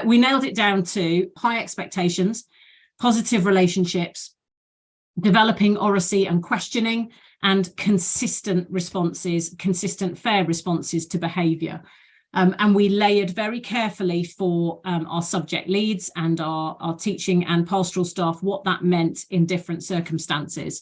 We nailed it down to high expectations, positive relationships, developing oracy and questioning, and consistent responses, consistent fair responses to behaviour. And we layered very carefully for our subject leads and our teaching and pastoral staff what that meant in different circumstances.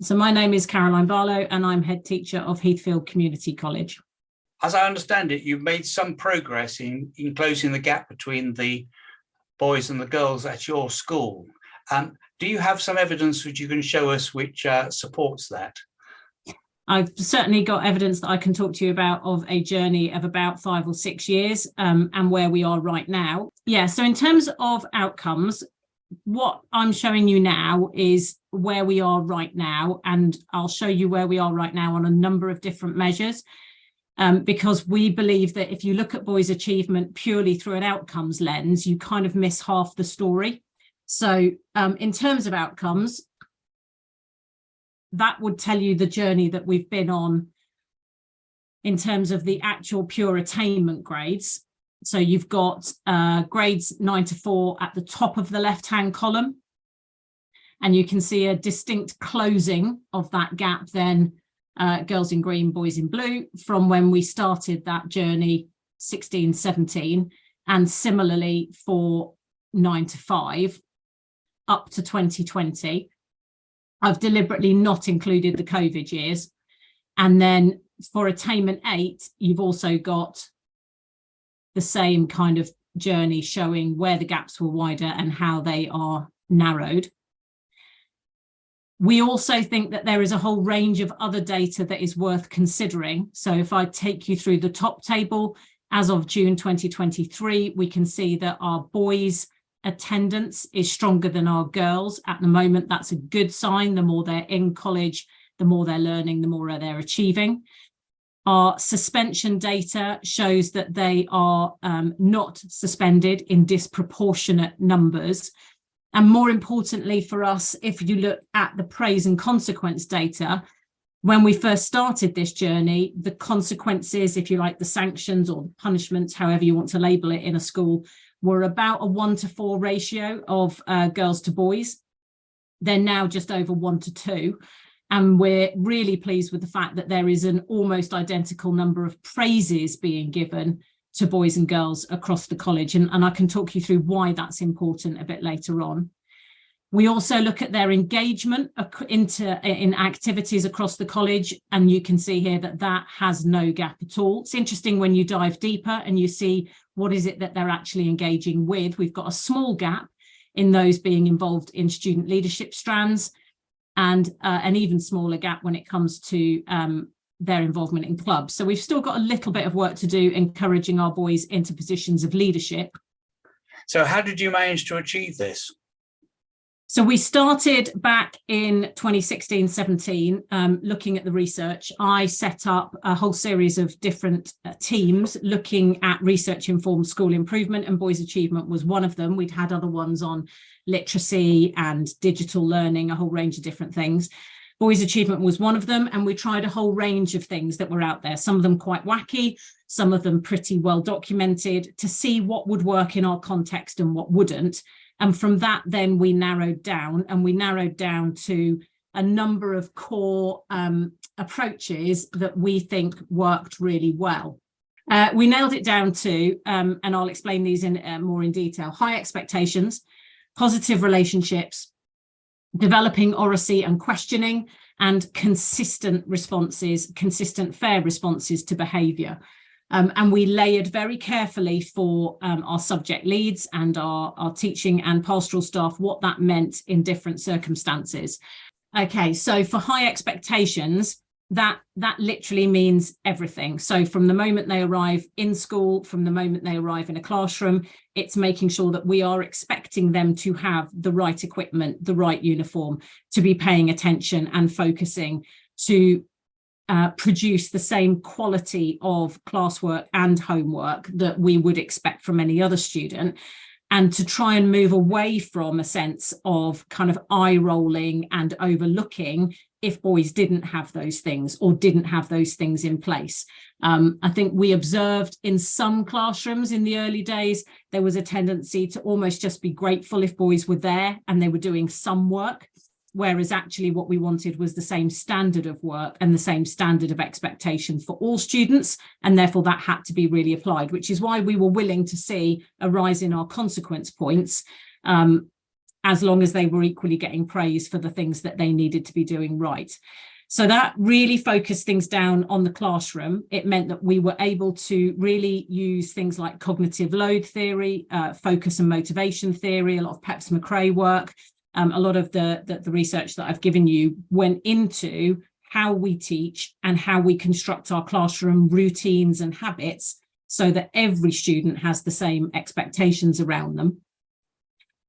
So my name is Caroline Barlow and I'm head teacher of Heathfield Community College. As I understand it, you've made some progress in closing the gap between the boys and the girls at your school. Do you have some evidence which you can show us which supports that? I've certainly got evidence that I can talk to you about of a journey of about 5 or 6 years and where we are right now. Yeah, so in terms of outcomes, what I'm showing you now is where we are right now, and I'll show you where we are right now on a number of different measures, because we believe that if you look at boys' achievement purely through an outcomes lens, you kind of miss half the story. So in terms of outcomes, that would tell you the journey that we've been on in terms of the actual pure attainment grades. So you've got grades 9 to 4 at the top of the left-hand column, and you can see a distinct closing of that gap then, girls in green, boys in blue, from when we started that journey 16, 17, and similarly for 9 to 5 up to 2020. I've deliberately not included the COVID years. And then for attainment 8, you've also got the same kind of journey showing where the gaps were wider and how they are narrowed. We also think that there is a whole range of other data that is worth considering. So if I take you through the top table, as of June 2023, we can see that our boys' attendance is stronger than our girls. At the moment, that's a good sign. The more they're in college, the more they're learning, the more they're achieving. Our suspension data shows that they are not suspended in disproportionate numbers. And more importantly for us, if you look at the praise and consequence data, when we first started this journey, the consequences, if you like, the sanctions or the punishments, however you want to label it in a school, were about a 1 to 4 ratio of girls to boys. They're now just over 1 to 2. And we're really pleased with the fact that there is an almost identical number of praises being given to boys and girls across the college. And I can talk you through why that's important a bit later on. We also look at their engagement in activities across the college, and you can see here that that has no gap at all. It's interesting when you dive deeper and you see what is it that they're actually engaging with. We've got a small gap in those being involved in student leadership strands, and an even smaller gap when it comes to their involvement in clubs. So we've still got a little bit of work to do encouraging our boys into positions of leadership. So how did you manage to achieve this? So we started back in 2016-17, looking at the research. I set up a whole series of different teams looking at research-informed school improvement, and boys' achievement was one of them. We'd had other ones on literacy and digital learning, a whole range of different things. Boys' achievement was one of them, and we tried a whole range of things that were out there, some of them quite wacky, some of them pretty well documented, to see what would work in our context and what wouldn't. And from that, then we narrowed down to a number of core approaches that we think worked really well. We nailed it down to, and I'll explain these in more in detail, high expectations, positive relationships, developing oracy and questioning, and consistent responses, consistent fair responses to behaviour. And we layered very carefully for our subject leads and our teaching and pastoral staff what that meant in different circumstances. Okay, so for high expectations, that literally means everything. So from the moment they arrive in school, from the moment they arrive in a classroom, it's making sure that we are expecting them to have the right equipment, the right uniform, to be paying attention and focusing, to produce the same quality of classwork and homework that we would expect from any other student. and to try and move away from a sense of kind of eye rolling and overlooking if boys didn't have those things or didn't have those things in place. I think we observed in some classrooms in the early days, there was a tendency to almost just be grateful if boys were there and they were doing some work, whereas actually what we wanted was the same standard of work and the same standard of expectation for all students, and therefore that had to be really applied, which is why we were willing to see a rise in our consequence points, as long as they were equally getting praise for the things that they needed to be doing right. So that really focused things down on the classroom. It meant that we were able to really use things like cognitive load theory, focus and motivation theory, a lot of Peps-McRae work. A lot of the research that I've given you went into how we teach and how we construct our classroom routines and habits so that every student has the same expectations around them.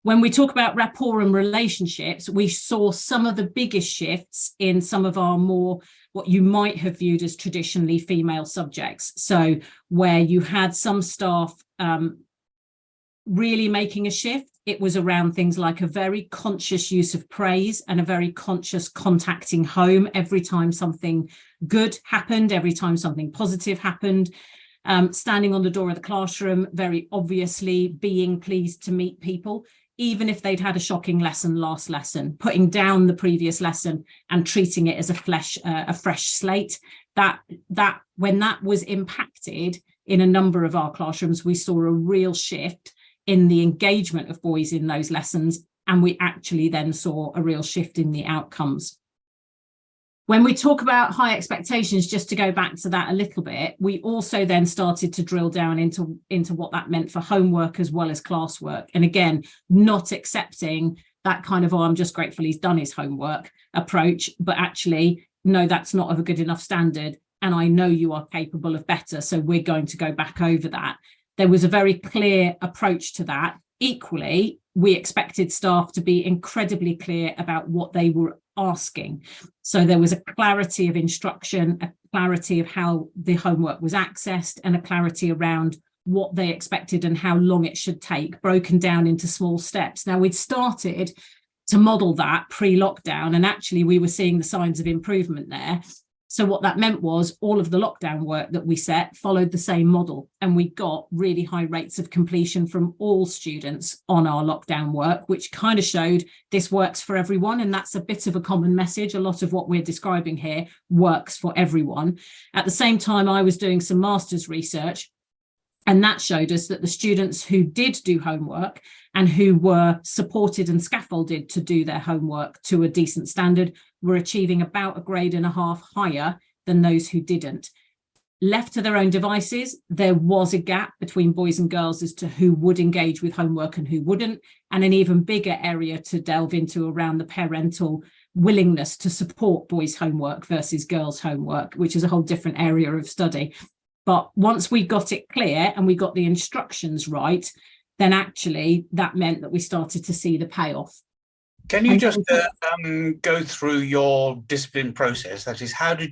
When we talk about rapport and relationships, we saw some of the biggest shifts in some of our more, what you might have viewed as traditionally female subjects. So where you had some staff really making a shift, it was around things like a very conscious use of praise and a very conscious contacting home every time something good happened, every time something positive happened. Standing on the door of the classroom, very obviously being pleased to meet people, even if they'd had a shocking lesson last lesson, putting down the previous lesson and treating it as a fresh slate. That when that was impacted in a number of our classrooms, we saw a real shift in the engagement of boys in those lessons, and we actually then saw a real shift in the outcomes. When we talk about high expectations, just to go back to that a little bit, we also then started to drill down into what that meant for homework as well as classwork. And again, not accepting that kind of, oh, I'm just grateful he's done his homework approach, but actually, no, that's not of a good enough standard. And I know you are capable of better, so we're going to go back over that. There was a very clear approach to that. Equally, we expected staff to be incredibly clear about what they were asking. So there was a clarity of instruction, a clarity of how the homework was accessed, and a clarity around what they expected and how long it should take, broken down into small steps. Now, we'd started to model that pre-lockdown, and actually we were seeing the signs of improvement there. So what that meant was all of the lockdown work that we set followed the same model, and we got really high rates of completion from all students on our lockdown work, which kind of showed this works for everyone. And that's a bit of a common message. A lot of what we're describing here works for everyone. At the same time, I was doing some master's research, and that showed us that the students who did do homework and who were supported and scaffolded to do their homework to a decent standard were achieving about a grade and a half higher than those who didn't. Left to their own devices, there was a gap between boys and girls as to who would engage with homework and who wouldn't, and an even bigger area to delve into around the parental willingness to support boys' homework versus girls' homework, which is a whole different area of study. But once we got it clear and we got the instructions right, then actually that meant that we started to see the payoff. Can you just go through your discipline process? That is, how do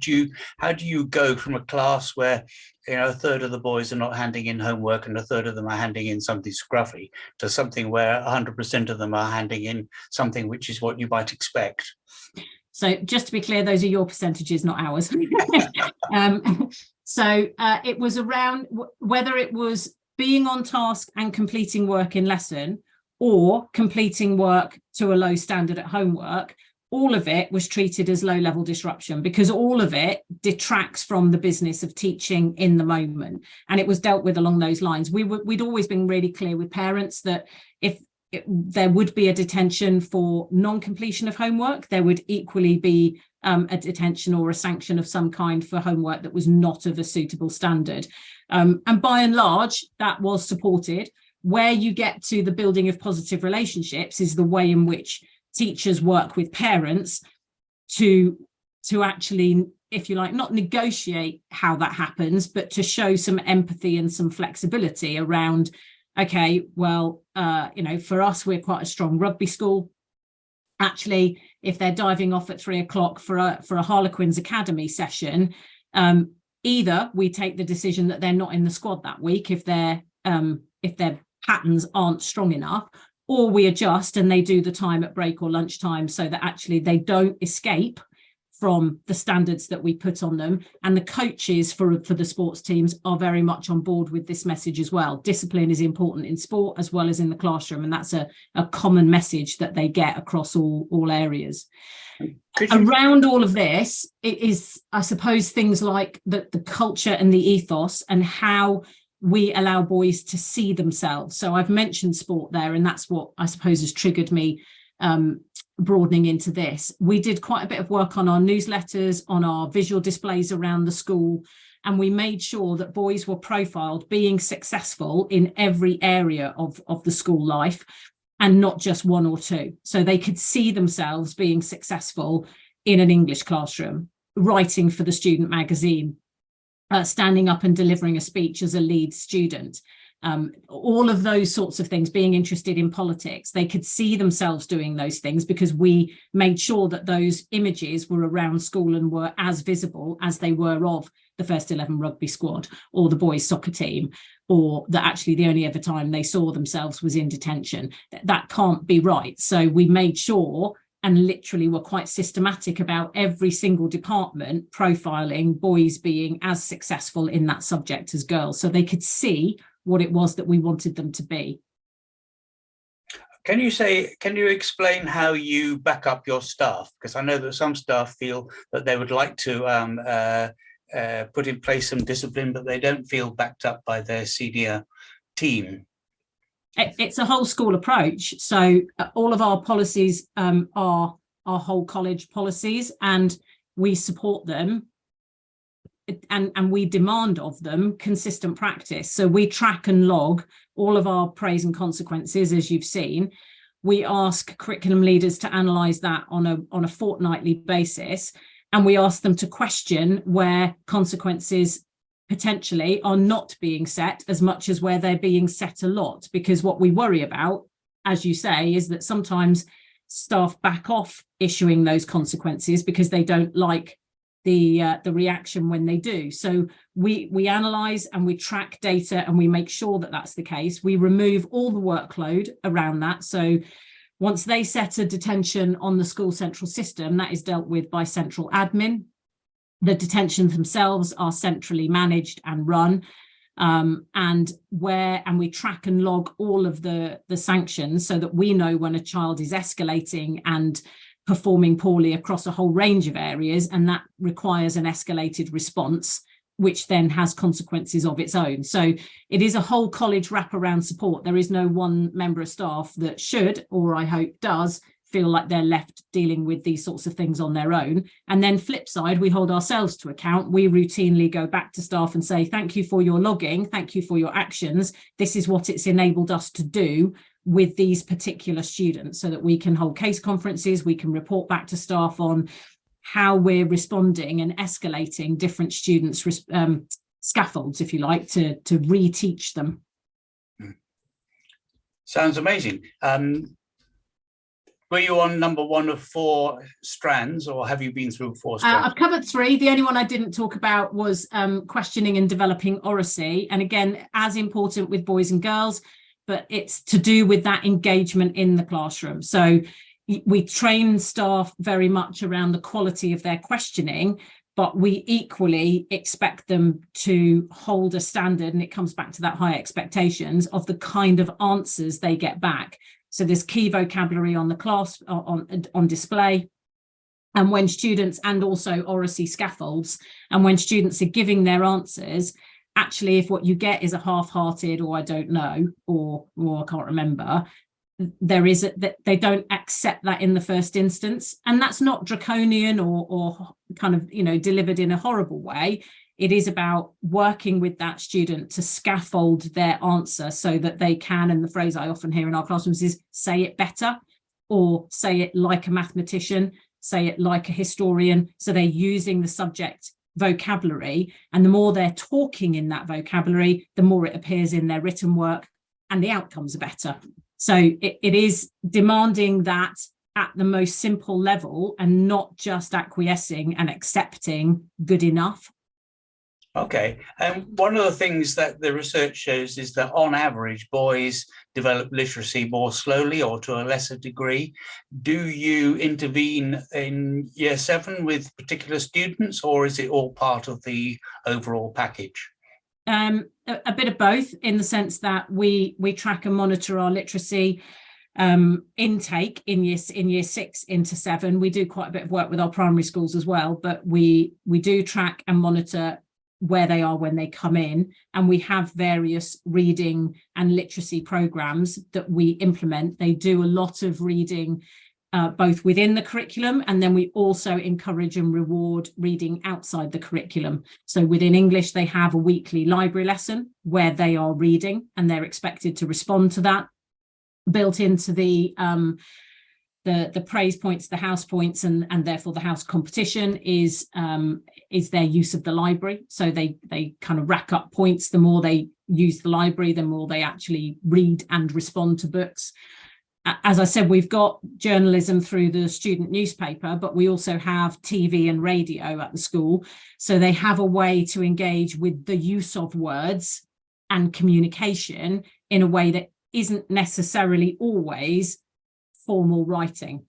you go from a class where, you know, a third of the boys are not handing in homework and a third of them are handing in something scruffy, to something where 100% of them are handing in something which is what you might expect? So just to be clear, those are your percentages, not ours. So it was around whether it was being on task and completing work in lesson or completing work to a low standard at homework. All of it was treated as low level disruption because all of it detracts from the business of teaching in the moment. And it was dealt with along those lines. We'd always been really clear with parents that if there would be a detention for non-completion of homework, there would equally be a detention or a sanction of some kind for homework that was not of a suitable standard. And by and large, that was supported. Where you get to the building of positive relationships is the way in which teachers work with parents to actually, if you like, not negotiate how that happens, but to show some empathy and some flexibility around, okay, well, you know, for us, we're quite a strong rugby school. Actually, if they're diving off at 3 o'clock for a Harlequins Academy session, either we take the decision that they're not in the squad that week if they're patterns aren't strong enough, or we adjust and they do the time at break or lunchtime so that actually they don't escape from the standards that we put on them. And the coaches for the sports teams are very much on board with this message as well. Discipline is important in sport as well as in the classroom, and that's a common message that they get across all areas. Around all of this, it is, I suppose, things like the culture and the ethos and how we allow boys to see themselves. So I've mentioned sport there, and that's what I suppose has triggered me broadening into this. We did quite a bit of work on our newsletters, on our visual displays around the school, and we made sure that boys were profiled being successful in every area of the school life, and not just one or two. So they could see themselves being successful in an English classroom, writing for the student magazine, standing up and delivering a speech as a lead student, all of those sorts of things, being interested in politics. They could see themselves doing those things because we made sure that those images were around school and were as visible as they were of the First 11 rugby squad or the boys soccer team, or that actually the only ever time they saw themselves was in detention. That can't be right. So we made sure and literally were quite systematic about every single department profiling boys being as successful in that subject as girls, so they could see what it was that we wanted them to be. Can you explain how you back up your staff? Because I know that some staff feel that they would like to put in place some discipline, but they don't feel backed up by their senior team. It's a whole school approach. So all of our policies are our whole college policies, and we support them. And we demand of them consistent practice. So we track and log all of our praise and consequences, as you've seen. We ask curriculum leaders to analyse that on a fortnightly basis, and we ask them to question where consequences potentially are not being set as much as where they're being set a lot. Because what we worry about, as you say, is that sometimes staff back off issuing those consequences because they don't like the reaction when they do. So we analyse and we track data, and we make sure that that's the case. We remove all the workload around that. So once they set a detention on the school central system, that is dealt with by central admin. The detentions themselves are centrally managed and run, and we track and log all of the sanctions so that we know when a child is escalating and performing poorly across a whole range of areas, and that requires an escalated response, which then has consequences of its own. So it is a whole college wraparound support. There is no one member of staff that should, or I hope does, feel like they're left dealing with these sorts of things on their own. And then flip side, we hold ourselves to account. We routinely go back to staff and say, thank you for your logging, thank you for your actions. This is what it's enabled us to do with these particular students, so that we can hold case conferences, we can report back to staff on how we're responding and escalating different students' scaffolds, if you like, to reteach them. Sounds amazing. Were you on number one of 4 strands, or have you been through 4 strands? I've covered 3. The only one I didn't talk about was questioning and developing Oracy. And again, as important with boys and girls, but it's to do with that engagement in the classroom. So we train staff very much around the quality of their questioning, but we equally expect them to hold a standard, and it comes back to that high expectations of the kind of answers they get back. So there's key vocabulary on the class on display, and when students, and also Oracy scaffolds, and when students are giving their answers, actually, if what you get is a half-hearted, or I don't know, or I can't remember, that they don't accept that in the first instance. And that's not draconian or kind of, delivered in a horrible way. It is about working with that student to scaffold their answer so that they can, and the phrase I often hear in our classrooms is say it better, or say it like a mathematician, say it like a historian. So they're using the subject vocabulary, and the more they're talking in that vocabulary, the more it appears in their written work, and the outcomes are better. So it is demanding that at the most simple level, and not just acquiescing and accepting good enough. Okay, and one of the things that the research shows is that on average, boys develop literacy more slowly or to a lesser degree. Do you intervene in year 7 with particular students, or is it all part of the overall package? A bit of both, in the sense that we track and monitor our literacy intake in year 6 into 7. We do quite a bit of work with our primary schools as well, but we do track and monitor where they are when they come in, and we have various reading and literacy programs that we implement. They do a lot of reading both within the curriculum, and then we also encourage and reward reading outside the curriculum. So within English, they have a weekly library lesson where they are reading and they're expected to respond to that. Built into the praise points, the house points, and therefore the house competition is their use of the library. So they kind of rack up points. The more they use the library, the more they actually read and respond to books. As I said, we've got journalism through the student newspaper, but we also have TV and radio at the school. So they have a way to engage with the use of words and communication in a way that isn't necessarily always formal writing.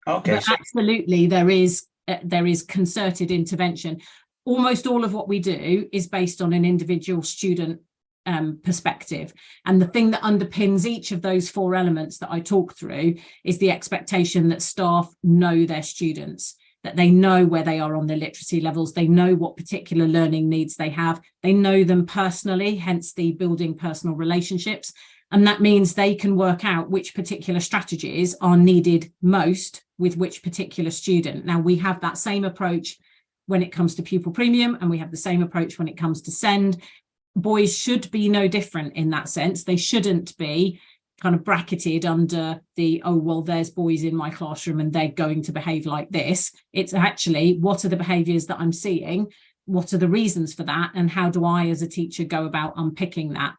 Okay, but absolutely there is concerted intervention. Almost all of what we do is based on an individual student perspective, and the thing that underpins each of those 4 elements that I talk through is the expectation that staff know their students, that they know where they are on their literacy levels, they know what particular learning needs they have, they know them personally, hence the building personal relationships. And that means they can work out which particular strategies are needed most with which particular student. Now, we have that same approach when it comes to pupil premium, and we have the same approach when it comes to SEND. Boys should be no different in that sense. They shouldn't be kind of bracketed under the, oh, well, there's boys in my classroom and they're going to behave like this. It's actually, what are the behaviours that I'm seeing? What are the reasons for that? And how do I, as a teacher, go about unpicking that?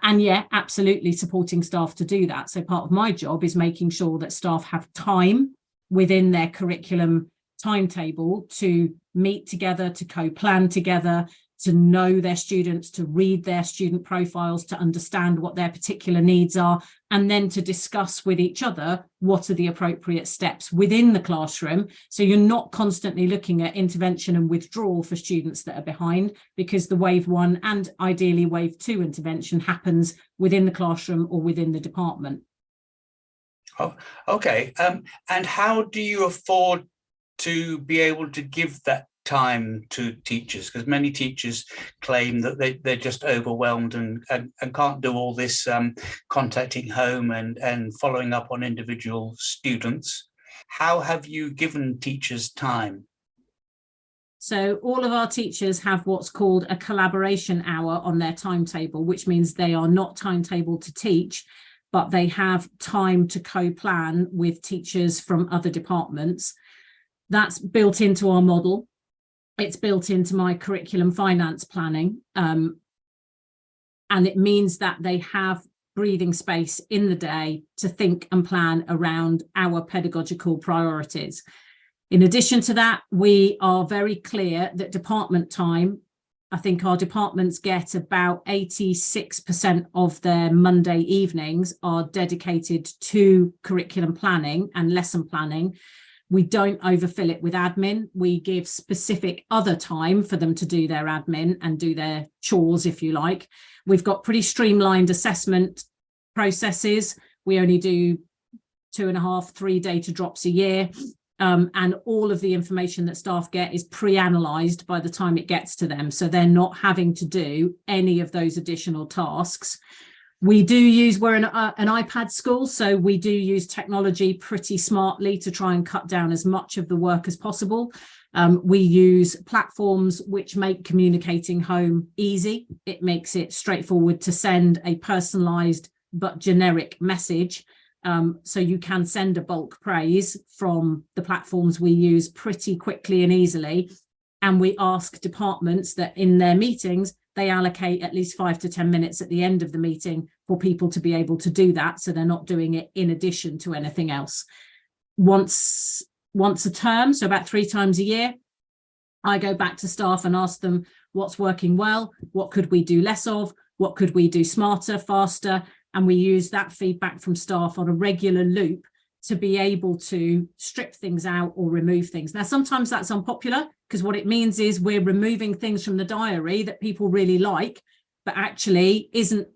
And yeah, absolutely supporting staff to do that. So part of my job is making sure that staff have time within their curriculum timetable to meet together, to co-plan together, to know their students, to read their student profiles, to understand what their particular needs are, and then to discuss with each other what are the appropriate steps within the classroom. So you're not constantly looking at intervention and withdrawal for students that are behind, because the wave 1 and ideally wave 2 intervention happens within the classroom or within the department. Oh, okay. And how do you afford to be able to give that time to teachers? Because many teachers claim that they're just overwhelmed and can't do all this contacting home and following up on individual students. How have you given teachers time? So all of our teachers have what's called a collaboration hour on their timetable, which means they are not timetabled to teach, but they have time to co-plan with teachers from other departments. That's built into our model. It's built into my curriculum finance planning. And it means that they have breathing space in the day to think and plan around our pedagogical priorities. In addition to that, we are very clear that department time, I think our departments get about 86% of their Monday evenings are dedicated to curriculum planning and lesson planning. We don't overfill it with admin. We give specific other time for them to do their admin and do their chores, if you like. We've got pretty streamlined assessment processes. We only do 2.5, 3 data drops a year. And all of the information that staff get is pre-analysed by the time it gets to them. So they're not having to do any of those additional tasks. We do use, we're an iPad school, so we do use technology pretty smartly to try and cut down as much of the work as possible. We use platforms which make communicating home easy. It makes it straightforward to send a personalised but generic message. So you can send a bulk praise from the platforms we use pretty quickly and easily. And we ask departments that in their meetings, they allocate at least 5 to 10 minutes at the end of the meeting for people to be able to do that. So they're not doing it in addition to anything else. Once a term, so about 3 times a year, I go back to staff and ask them, what's working well, what could we do less of, what could we do smarter, faster, and we use that feedback from staff on a regular loop to be able to strip things out or remove things. Now, sometimes that's unpopular because what it means is we're removing things from the diary that people really like, but actually isn't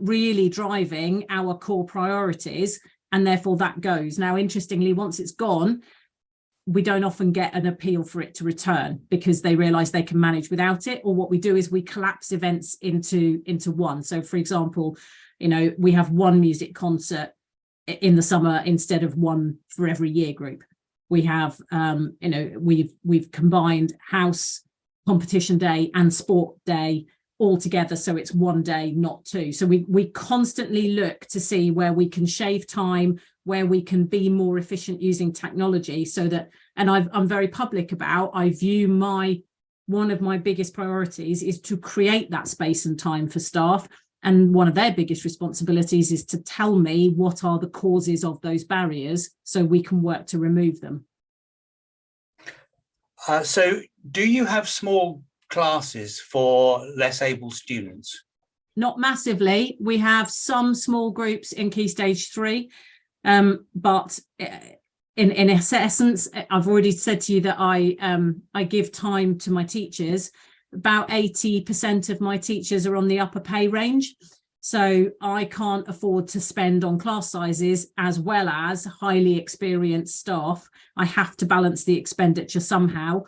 really driving our core priorities, and therefore that goes. Now, interestingly, once it's gone, we don't often get an appeal for it to return because they realize they can manage without it. Or what we do is we collapse events into one. So, for example, we have one music concert in the summer instead of one for every year group. We have, we've combined house, competition day and sport day all together, so it's one day, not two. So we constantly look to see where we can shave time, where we can be more efficient using technology, so that, and I'm very public about, I view one of my biggest priorities is to create that space and time for staff. And one of their biggest responsibilities is to tell me what are the causes of those barriers so we can work to remove them. So do you have small classes for less able students? Not massively. We have some small groups in Key Stage 3, but in essence, I've already said to you that I give time to my teachers. About 80% of my teachers are on the upper pay range, so I can't afford to spend on class sizes as well as highly experienced staff. I have to balance the expenditure somehow.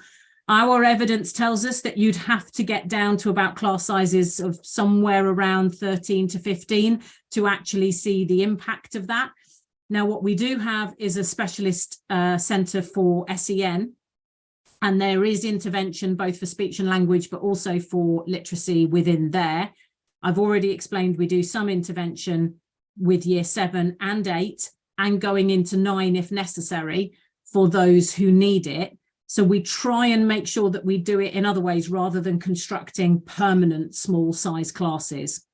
Our evidence tells us that you'd have to get down to about class sizes of somewhere around 13 to 15 to actually see the impact of that. Now, what we do have is a specialist centre for SEN, and there is intervention both for speech and language, but also for literacy within there. I've already explained we do some intervention with year 7 and 8 and going into 9 if necessary for those who need it. So we try and make sure that we do it in other ways rather than constructing permanent small size classes.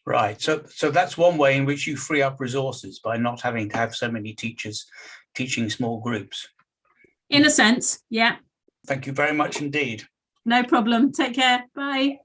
Right. So that's one way in which you free up resources by not having to have so many teachers teaching small groups. In a sense, yeah. Thank you very much indeed. No problem. Take care. Bye.